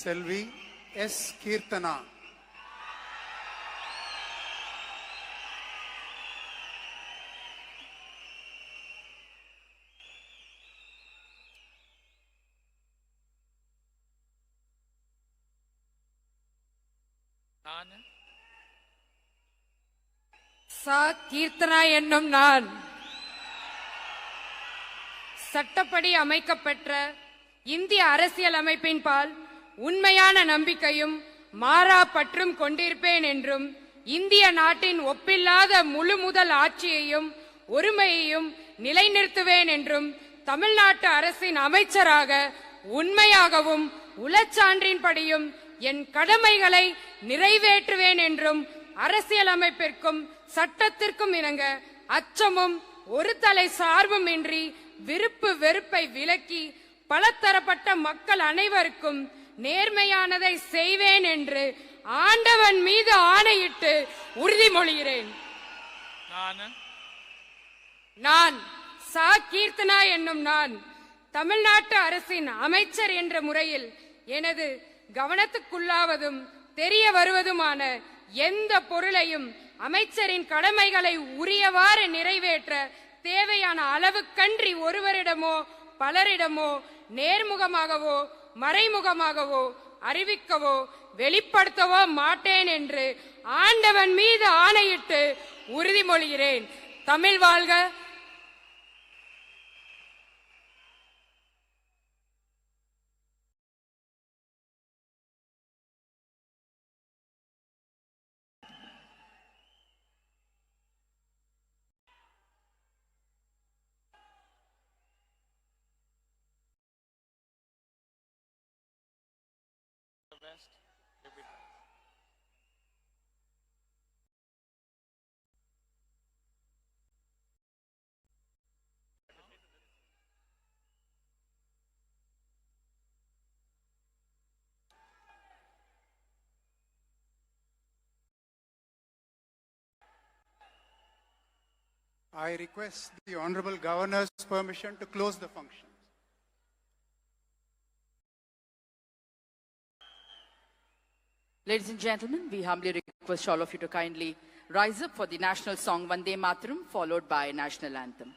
Selvi S. Kirtana. சா கீர்த்தனா என்னும் நான் சட்டப்படி அமைக்கப்பெற்ற இந்திய அரசியல் அமைப்பின் பால் உண்மையான நம்பிக்கையும் மாறா பற்றும் கொண்டிருப்பேன் என்றும் இந்திய நாட்டின் ஒப்பில்லாத முழு முதல் ஆட்சியையும் ஒருமையையும் நிலைநிறுத்துவேன் என்றும் தமிழ்நாட்டு அரசின் அமைச்சராக உண்மையாகவும் உளச்சான்றின்படியும் என் கடமைகளை நிறைவேற்றுவேன் என்றும் அரசியலமைப்பிற்கும் சட்டத்திற்கும் இணங்க அச்சமும் ஒரு தலை சார்பும் இன்றி விருப்பு வெறுப்பை விலக்கி பலதரப்பட்ட மக்கள் அனைவருக்கும் நேர்மையானதை செய்வேன் என்று ஆண்டவன் மீது ஆணையிட்டு உறுதிமொழிகிறேன். நான் சா கீர்த்தனா என்னும் நான் தமிழ்நாட்டு அரசின் அமைச்சர் என்ற முறையில் எனது கவனத்துக்குள்ளாவதும் தெரிய வருவதுமான எந்த பொருளையும் அமைச்சரின் கடமைகளை உரியவாறு நிறைவேற்ற தேவையான அளவுக்கன்றி ஒருவரிடமோ பலரிடமோ நேர்முகமாகவோ மறைமுகமாகவோ அறிவிக்கவோ வெளிப்படுத்தவோ மாட்டேன் என்று ஆண்டவன் மீது ஆணையிட்டு உறுதிமொழிகிறேன். தமிழ் வாழ்க. I request the Honorable Governor's permission to close the function. Ladies and gentlemen, we humbly request all of you to kindly rise up for the national song Vande Mataram, followed by national anthem.